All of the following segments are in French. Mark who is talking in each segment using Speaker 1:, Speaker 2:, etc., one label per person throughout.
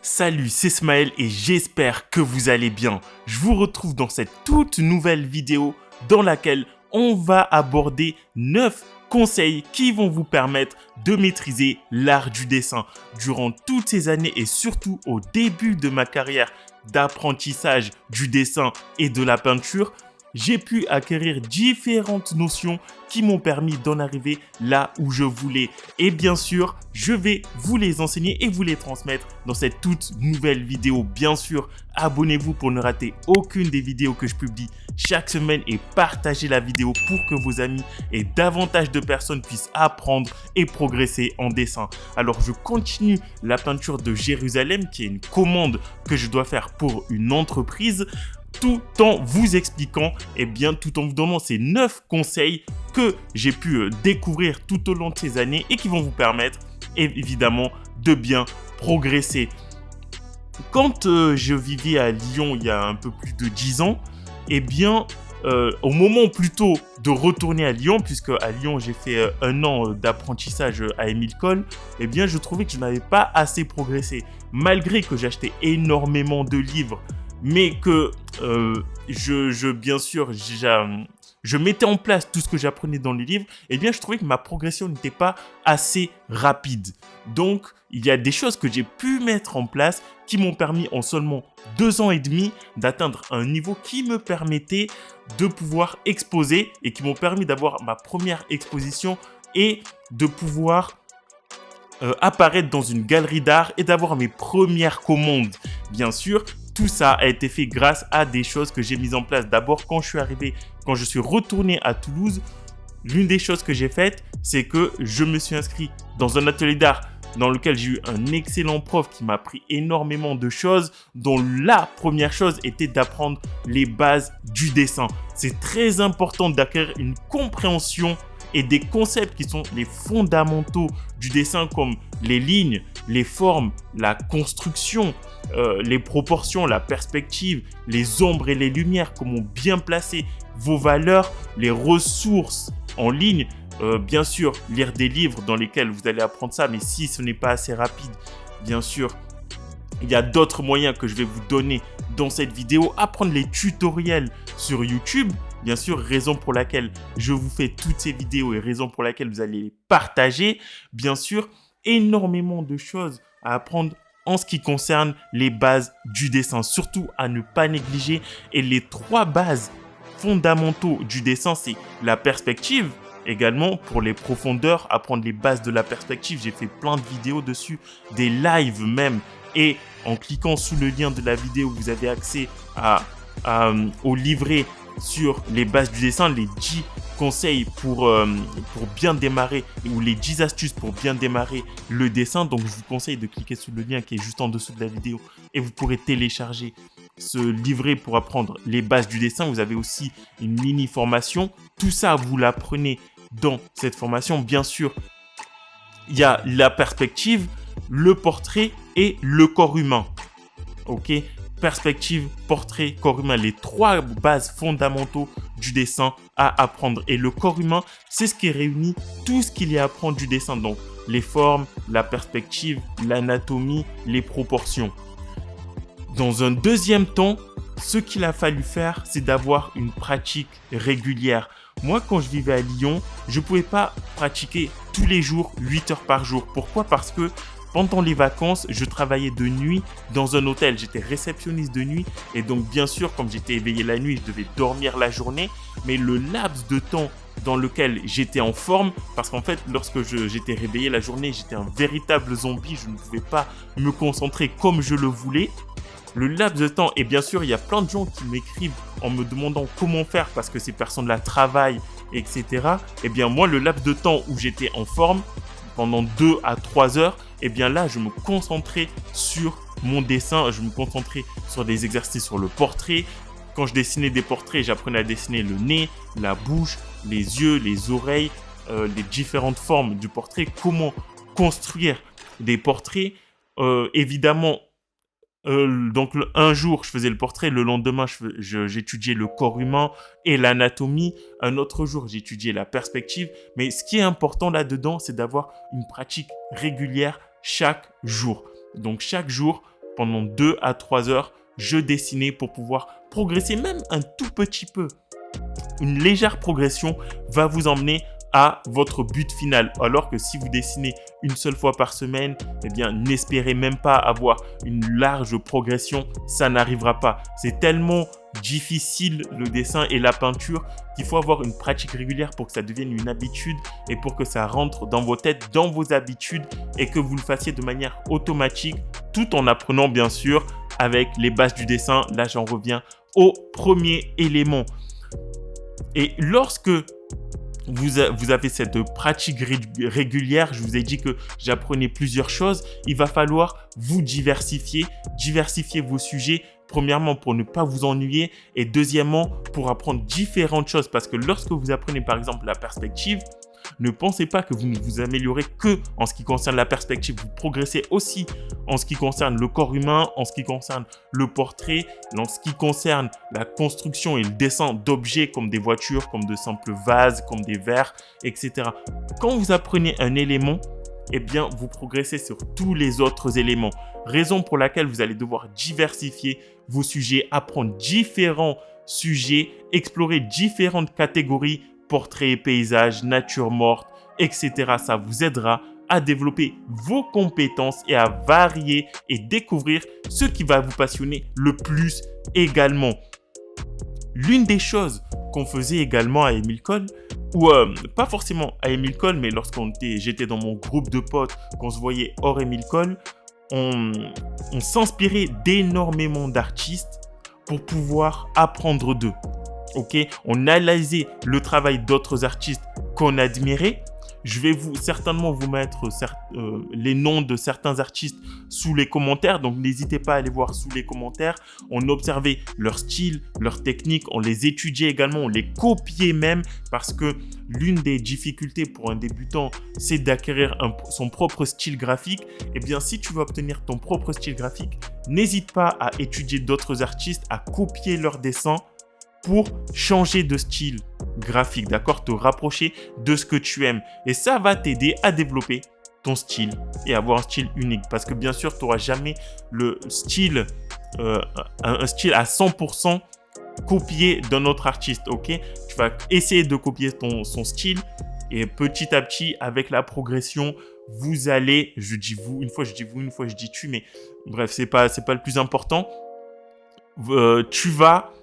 Speaker 1: Salut, c'est Smaël et j'espère que vous allez bien. Je vous retrouve dans cette toute nouvelle vidéo dans laquelle on va aborder 9 conseils qui vont vous permettre de maîtriser l'art du dessin. Durant toutes ces années et surtout au début de ma carrière d'apprentissage du dessin et de la peinture, j'ai pu acquérir différentes notions qui m'ont permis d'en arriver là où je voulais. Et bien sûr, je vais vous les enseigner et vous les transmettre dans cette toute nouvelle vidéo. Bien sûr, abonnez-vous pour ne rater aucune des vidéos que je publie chaque semaine et partagez la vidéo pour que vos amis et davantage de personnes puissent apprendre et progresser en dessin. Alors, je continue la peinture de Jérusalem qui est une commande que je dois faire pour une entreprise, tout en vous expliquant, tout en vous donnant ces 9 conseils que j'ai pu découvrir tout au long de ces années et qui vont vous permettre évidemment de bien progresser. Quand je vivais à Lyon il y a un peu plus de 10 ans, au moment plutôt de retourner à Lyon, puisque à Lyon j'ai fait un an d'apprentissage à Émile Coll, je trouvais que je n'avais pas assez progressé. Malgré que j'achetais énormément de livres, mais que je mettais en place tout ce que j'apprenais dans les livres, je trouvais que ma progression n'était pas assez rapide. Donc, il y a des choses que j'ai pu mettre en place qui m'ont permis en seulement 2 ans et demi d'atteindre un niveau qui me permettait de pouvoir exposer et qui m'ont permis d'avoir ma première exposition et de pouvoir apparaître dans une galerie d'art et d'avoir mes premières commandes. Bien sûr, tout ça a été fait grâce à des choses que j'ai mises en place. D'abord, quand je suis retourné à Toulouse, l'une des choses que j'ai faites, c'est que je me suis inscrit dans un atelier d'art dans lequel j'ai eu un excellent prof qui m'a appris énormément de choses, dont la première chose était d'apprendre les bases du dessin. C'est très important d'acquérir une compréhension et des concepts qui sont les fondamentaux du dessin comme les lignes, les formes, la construction, les proportions, la perspective, les ombres et les lumières, comment bien placer vos valeurs, les ressources en ligne. Bien sûr, lire des livres dans lesquels vous allez apprendre ça, mais si ce n'est pas assez rapide, bien sûr, il y a d'autres moyens que je vais vous donner dans cette vidéo. Apprendre les tutoriels sur YouTube. Bien sûr, raison pour laquelle je vous fais toutes ces vidéos et raison pour laquelle vous allez les partager. Bien sûr, énormément de choses à apprendre en ce qui concerne les bases du dessin. Surtout à ne pas négliger. Et les 3 bases fondamentaux du dessin, c'est la perspective. Également, pour les profondeurs, apprendre les bases de la perspective. J'ai fait plein de vidéos dessus, des lives même. Et en cliquant sous le lien de la vidéo, vous avez accès au livret sur les bases du dessin, les 10 conseils pour bien démarrer ou les 10 astuces pour bien démarrer le dessin. Donc, je vous conseille de cliquer sous le lien qui est juste en dessous de la vidéo et vous pourrez télécharger ce livret pour apprendre les bases du dessin. Vous avez aussi une mini formation. Tout ça, vous l'apprenez dans cette formation. Bien sûr, il y a la perspective, le portrait et le corps humain. Ok ? Perspective, portrait, corps humain, les 3 bases fondamentaux du dessin à apprendre. Et le corps humain, c'est ce qui réunit tout ce qu'il y a à apprendre du dessin. Donc, les formes, la perspective, l'anatomie, les proportions. Dans un deuxième temps, ce qu'il a fallu faire, c'est d'avoir une pratique régulière. Moi, quand je vivais à Lyon, je ne pouvais pas pratiquer tous les jours, 8 heures par jour. Pourquoi ? Parce que pendant les vacances, je travaillais de nuit dans un hôtel. J'étais réceptionniste de nuit et donc bien sûr, comme j'étais éveillé la nuit, je devais dormir la journée. Mais le laps de temps dans lequel j'étais en forme, parce qu'en fait, lorsque j'étais réveillé la journée, j'étais un véritable zombie. Je ne pouvais pas me concentrer comme je le voulais. Le laps de temps, et bien sûr, il y a plein de gens qui m'écrivent en me demandant comment faire parce que ces personnes-là travaillent, etc. Moi, le laps de temps où j'étais en forme, pendant 2 à 3 heures, là, je me concentrais sur mon dessin, je me concentrais sur des exercices sur le portrait. Quand je dessinais des portraits, j'apprenais à dessiner le nez, la bouche, les yeux, les oreilles, les différentes formes du portrait, comment construire des portraits. Donc un jour, je faisais le portrait, le lendemain, j'étudiais le corps humain et l'anatomie. Un autre jour, j'étudiais la perspective. Mais ce qui est important là-dedans, c'est d'avoir une pratique régulière chaque jour. Donc chaque jour, pendant 2 à 3 heures, je dessinais pour pouvoir progresser même un tout petit peu. Une légère progression va vous emmener à votre but final. Alors que si vous dessinez une seule fois par semaine, eh bien, n'espérez même pas avoir une large progression. Ça n'arrivera pas. C'est tellement difficile le dessin et la peinture qu'il faut avoir une pratique régulière pour que ça devienne une habitude et pour que ça rentre dans vos têtes, dans vos habitudes et que vous le fassiez de manière automatique tout en apprenant bien sûr avec les bases du dessin. Là, j'en reviens au premier élément. Et lorsque vous avez cette pratique régulière, je vous ai dit que j'apprenais plusieurs choses, il va falloir vous diversifier vos sujets, premièrement pour ne pas vous ennuyer et deuxièmement pour apprendre différentes choses parce que lorsque vous apprenez par exemple la perspective, ne pensez pas que vous ne vous améliorez que en ce qui concerne la perspective. Vous progressez aussi en ce qui concerne le corps humain, en ce qui concerne le portrait, en ce qui concerne la construction et le dessin d'objets comme des voitures, comme de simples vases, comme des verres, etc. Quand vous apprenez un élément, eh bien, vous progressez sur tous les autres éléments. Raison pour laquelle vous allez devoir diversifier vos sujets, apprendre différents sujets, explorer différentes catégories, portraits, paysages, nature morte, etc. Ça vous aidera à développer vos compétences et à varier et découvrir ce qui va vous passionner le plus également. L'une des choses qu'on faisait également à Émile Cole, ou pas forcément à Émile Cole, mais j'étais dans mon groupe de potes, qu'on se voyait hors Émile Cole, on s'inspirait d'énormément d'artistes pour pouvoir apprendre d'eux. Ok, on analysait le travail d'autres artistes qu'on admirait. Je vais certainement vous mettre les noms de certains artistes sous les commentaires. Donc, n'hésitez pas à aller voir sous les commentaires. On observait leur style, leur technique. On les étudiait également. On les copiait même parce que l'une des difficultés pour un débutant, c'est d'acquérir son propre style graphique. Eh bien, si tu veux obtenir ton propre style graphique, n'hésite pas à étudier d'autres artistes, à copier leurs dessins pour changer de style graphique, d'accord? Te rapprocher de ce que tu aimes. Et ça va t'aider à développer ton style et avoir un style unique. Parce que bien sûr, tu n'auras jamais le style, un style à 100% copié d'un autre artiste, ok? Tu vas essayer de copier son style et petit à petit, avec la progression, vous allez, je dis vous, une fois je dis tu, mais bref, c'est pas le plus important. Tu vas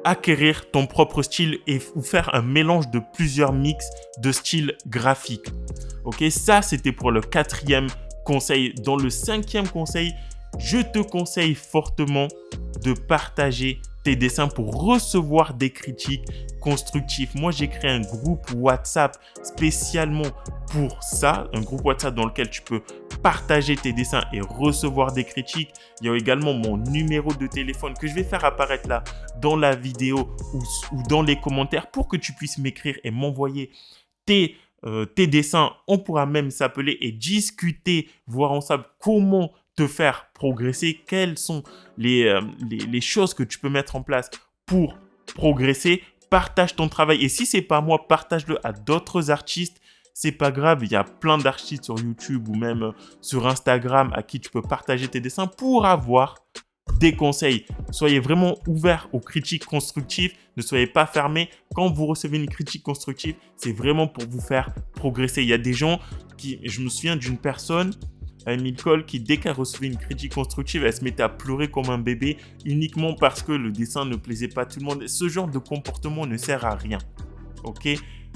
Speaker 1: acquérir ton propre style ou faire un mélange de plusieurs mix de styles graphiques. Ok, ça c'était pour le 4e conseil. Dans le 5e conseil, je te conseille fortement de partager tes dessins pour recevoir des critiques constructives. Moi, j'ai créé un groupe WhatsApp spécialement pour ça, un groupe WhatsApp dans lequel tu peux partager tes dessins et recevoir des critiques. Il y a également mon numéro de téléphone que je vais faire apparaître là dans la vidéo ou dans les commentaires pour que tu puisses m'écrire et m'envoyer tes dessins. On pourra même s'appeler et discuter, voir ensemble comment te faire progresser, quelles sont les choses que tu peux mettre en place pour progresser. Partage ton travail et si c'est pas moi, partage-le à d'autres artistes. C'est pas grave, il y a plein d'artistes sur YouTube ou même sur Instagram à qui tu peux partager tes dessins pour avoir des conseils. Soyez vraiment ouverts aux critiques constructives. Ne soyez pas fermés. Quand vous recevez une critique constructive, c'est vraiment pour vous faire progresser. Il y a des gens je me souviens d'une personne, Émile Cole, qui dès qu'elle recevait une critique constructive, elle se mettait à pleurer comme un bébé uniquement parce que le dessin ne plaisait pas à tout le monde. Ce genre de comportement ne sert à rien. Ok?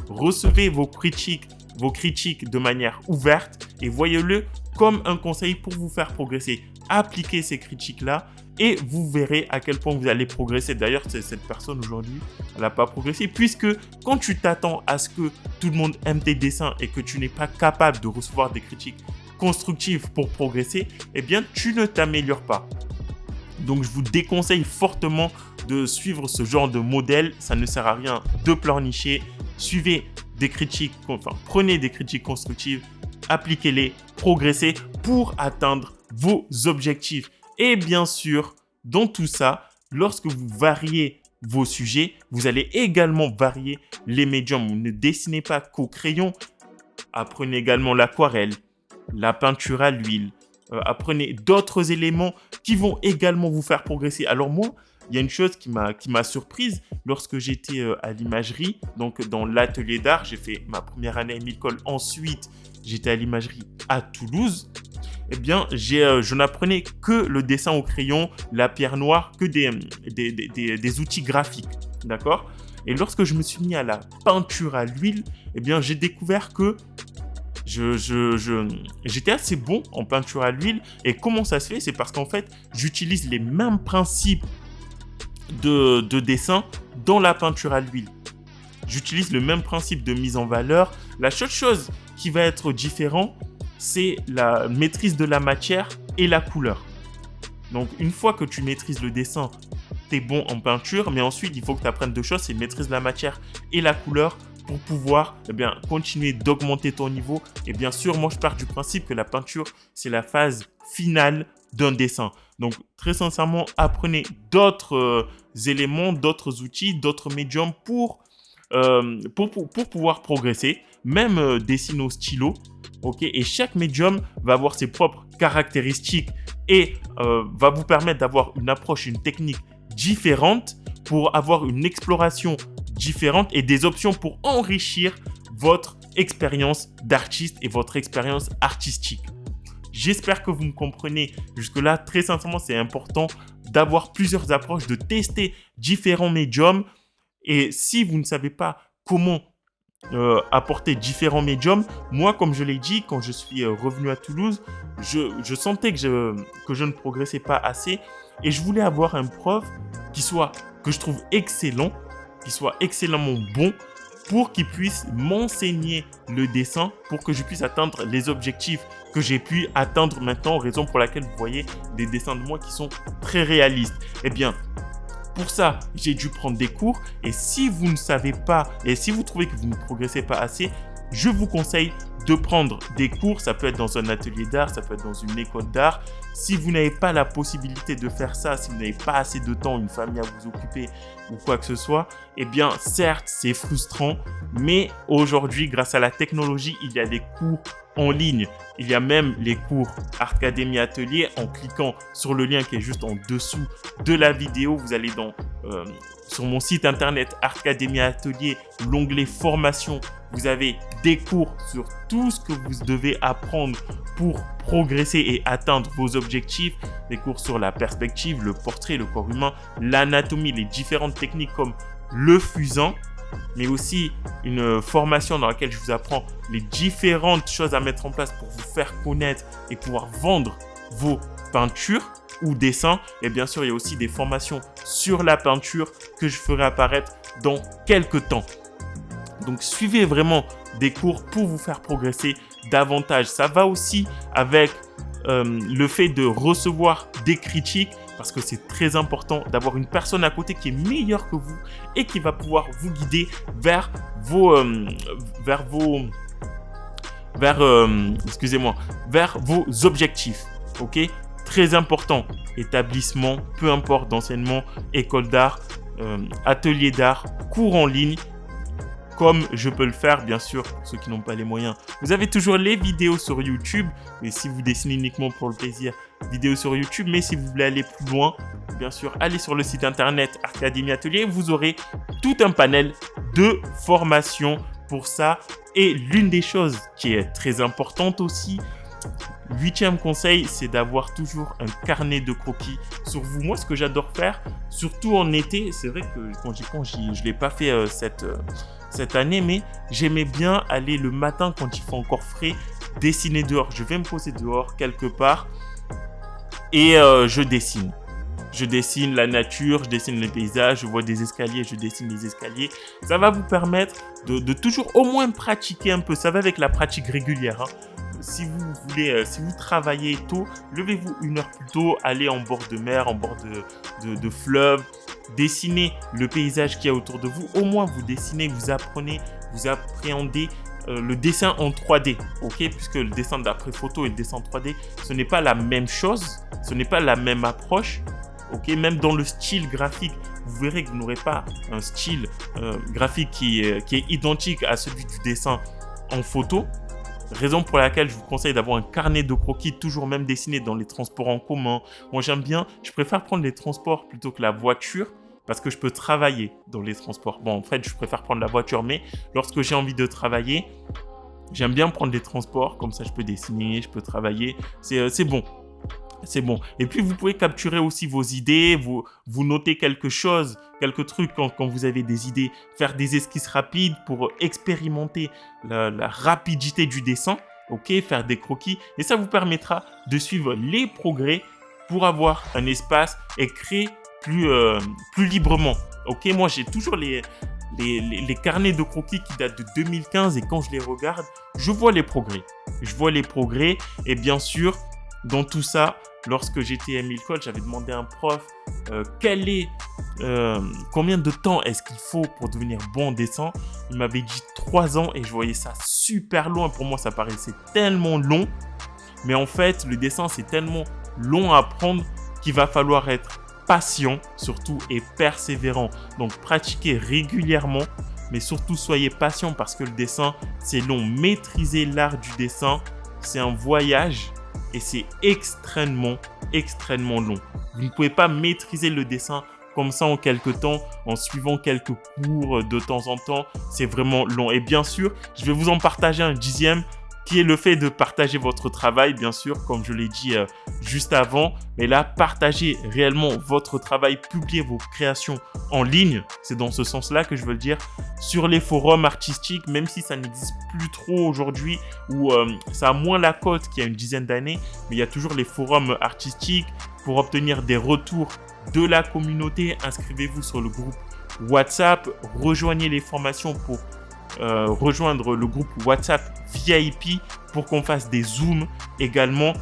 Speaker 1: Recevez vos critiques de manière ouverte et voyez-le comme un conseil pour vous faire progresser. Appliquez ces critiques-là et vous verrez à quel point vous allez progresser. D'ailleurs, cette personne aujourd'hui, elle n'a pas progressé puisque quand tu t'attends à ce que tout le monde aime tes dessins et que tu n'es pas capable de recevoir des critiques constructives pour progresser, eh bien, tu ne t'améliores pas. Donc, je vous déconseille fortement de suivre ce genre de modèle. Ça ne sert à rien de pleurnicher. Prenez des critiques constructives, appliquez-les, progressez pour atteindre vos objectifs. Et bien sûr, dans tout ça, lorsque vous variez vos sujets, vous allez également varier les médiums. Vous ne dessinez pas qu'au crayon. Apprenez également l'aquarelle, la peinture à l'huile, apprenez d'autres éléments qui vont également vous faire progresser. Alors moi, il y a une chose qui m'a surprise lorsque j'étais à l'imagerie, donc dans l'atelier d'art. J'ai fait ma première année à École. Ensuite, j'étais à l'imagerie à Toulouse. Eh bien, je n'apprenais que le dessin au crayon, la pierre noire, que des outils graphiques. D'accord ? Et lorsque je me suis mis à la peinture à l'huile, eh bien, j'ai découvert que j'étais assez bon en peinture à l'huile. Et comment ça se fait ? C'est parce qu'en fait, j'utilise les mêmes principes de dessin dans la peinture à l'huile. J'utilise le même principe de mise en valeur. La seule chose qui va être différente, c'est la maîtrise de la matière et la couleur. Donc, une fois que tu maîtrises le dessin, tu es bon en peinture, mais ensuite, il faut que tu apprennes deux choses, c'est maîtrise de la matière et la couleur pour pouvoir continuer d'augmenter ton niveau. Et bien sûr, moi, je pars du principe que la peinture, c'est la phase finale d'un dessin. Donc, très sincèrement, apprenez d'autres éléments, d'autres outils, d'autres médiums pour pouvoir progresser, même dessiner au stylo. Okay, et chaque médium va avoir ses propres caractéristiques et va vous permettre d'avoir une approche, une technique différente pour avoir une exploration différente et des options pour enrichir votre expérience d'artiste et votre expérience artistique. J'espère que vous me comprenez jusque-là. Très sincèrement, c'est important d'avoir plusieurs approches, de tester différents médiums. Et si vous ne savez pas comment apporter différents médiums. Moi, comme je l'ai dit, quand je suis revenu à Toulouse, je sentais que je ne progressais pas assez et je voulais avoir un prof que je trouve excellent, qui soit excellemment bon pour qu'il puisse m'enseigner le dessin pour que je puisse atteindre les objectifs que j'ai pu atteindre maintenant, raison pour laquelle vous voyez des dessins de moi qui sont très réalistes. Eh bien, pour ça, j'ai dû prendre des cours et si vous ne savez pas et si vous trouvez que vous ne progressez pas assez, je vous conseille de prendre des cours. Ça peut être dans un atelier d'art, ça peut être dans une école d'art. Si vous n'avez pas la possibilité de faire ça, si vous n'avez pas assez de temps, une famille à vous occuper ou quoi que ce soit, eh bien, certes, c'est frustrant, mais aujourd'hui, grâce à la technologie, il y a des cours en ligne. Il y a même les cours Artcademy Atelier. En cliquant sur le lien qui est juste en dessous de la vidéo, vous allez sur mon site internet Artcademy Atelier, l'onglet formation. Vous avez des cours sur tout ce que vous devez apprendre pour progresser et atteindre vos objectifs. Des cours sur la perspective, le portrait, le corps humain, l'anatomie, les différentes techniques comme le fusain, mais aussi une formation dans laquelle je vous apprends les différentes choses à mettre en place pour vous faire connaître et pouvoir vendre vos peintures ou dessins. Et bien sûr, il y a aussi des formations sur la peinture que je ferai apparaître dans quelques temps. Donc, suivez vraiment des cours pour vous faire progresser davantage. Ça va aussi avec le fait de recevoir des critiques parce que c'est très important d'avoir une personne à côté qui est meilleure que vous et qui va pouvoir vous guider vers vos objectifs. Ok ? Très important. Établissement, peu importe d'enseignement, école d'art, atelier d'art, cours en ligne. Comme je peux le faire, bien sûr, pour ceux qui n'ont pas les moyens. Vous avez toujours les vidéos sur YouTube. Mais si vous dessinez uniquement pour le plaisir, vidéos sur YouTube. Mais si vous voulez aller plus loin, bien sûr, allez sur le site internet Artcademy Atelier. Vous aurez tout un panel de formation pour ça. Et l'une des choses qui est très importante aussi, 8e conseil, c'est d'avoir toujours un carnet de croquis sur vous. Moi, ce que j'adore faire, surtout en été, c'est vrai que quand j'y pense, je ne l'ai pas fait cette année, mais j'aimais bien aller le matin quand il fait encore frais, dessiner dehors. Je vais me poser dehors quelque part et je dessine. Je dessine la nature, je dessine les paysages, je vois des escaliers, je dessine les escaliers. Ça va vous permettre de toujours au moins pratiquer un peu. Ça va avec la pratique régulière, hein. Si vous travaillez tôt, levez-vous 1 heure plus tôt, allez en bord de mer, en bord de fleuve, dessinez le paysage qu'il y a autour de vous. Au moins, vous dessinez, vous apprenez, vous appréhendez le dessin en 3D, ok ? Puisque le dessin d'après photo et le dessin en 3D, ce n'est pas la même chose, ce n'est pas la même approche, ok ? Même dans le style graphique, vous verrez que vous n'aurez pas un style graphique qui est identique à celui du dessin en photo. Raison pour laquelle je vous conseille d'avoir un carnet de croquis, toujours même dessiné dans les transports en commun. Moi, je préfère prendre les transports plutôt que la voiture parce que je peux travailler dans les transports. Bon, en fait, je préfère prendre la voiture, mais lorsque j'ai envie de travailler, j'aime bien prendre les transports. Comme ça, je peux dessiner, je peux travailler. C'est bon. C'est bon. Et puis, vous pouvez capturer aussi vos idées, vous notez quelque chose, quelques trucs quand vous avez des idées, faire des esquisses rapides pour expérimenter la rapidité du dessin, ok, faire des croquis. Et ça vous permettra de suivre les progrès pour avoir un espace et créer plus librement. Ok, moi, j'ai toujours les carnets de croquis qui datent de 2015 et quand je les regarde, je vois les progrès. Je vois les progrès et bien sûr, dans tout ça, lorsque j'étais à Emile Cole, j'avais demandé à un prof combien de temps est-ce qu'il faut pour devenir bon en dessin. Il m'avait dit 3 ans et je voyais ça super long. Et pour moi, ça paraissait tellement long. Mais en fait, le dessin, c'est tellement long à apprendre qu'il va falloir être patient surtout et persévérant. Donc, pratiquez régulièrement, mais surtout soyez patient parce que le dessin, c'est long. Maîtriser l'art du dessin, c'est un voyage. Et c'est extrêmement long. Vous ne pouvez pas maîtriser le dessin comme ça en quelques temps, en suivant quelques cours de temps en temps. C'est vraiment long. Et bien sûr, je vais vous en partager un 10e qui est le fait de partager votre travail, bien sûr, comme je l'ai dit juste avant. Mais là, partagez réellement votre travail, publiez vos créations en ligne. C'est dans ce sens-là que je veux le dire. Sur les forums artistiques, même si ça n'existe plus trop aujourd'hui, ou ça a moins la cote qu'il y a une dizaine d'années, mais il y a toujours les forums artistiques pour obtenir des retours de la communauté. Inscrivez-vous sur le groupe WhatsApp, rejoignez les formations pour rejoindre le groupe WhatsApp VIP pour qu'on fasse des zooms également.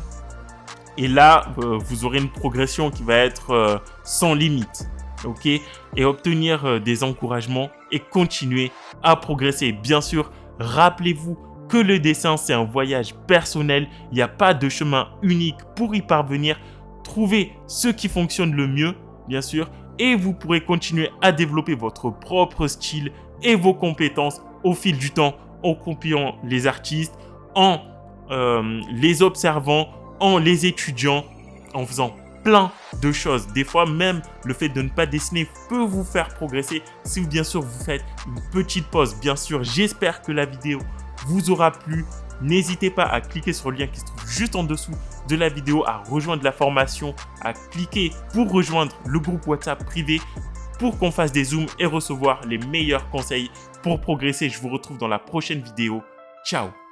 Speaker 1: Et là, vous aurez une progression qui va être sans limite. Ok, et obtenir des encouragements et continuer à progresser. Bien sûr, rappelez-vous que le dessin, c'est un voyage personnel. Il n'y a pas de chemin unique pour y parvenir. Trouvez ce qui fonctionne le mieux, bien sûr, et vous pourrez continuer à développer votre propre style et vos compétences au fil du temps en copiant les artistes, en les observant, en les étudiant, en faisant plein de choses. Des fois, même le fait de ne pas dessiner peut vous faire progresser si bien sûr vous faites une petite pause. Bien sûr, j'espère que la vidéo vous aura plu. N'hésitez pas à cliquer sur le lien qui se trouve juste en dessous de la vidéo, à rejoindre la formation, à cliquer pour rejoindre le groupe WhatsApp privé pour qu'on fasse des zooms et recevoir les meilleurs conseils pour progresser. Je vous retrouve dans la prochaine vidéo. Ciao!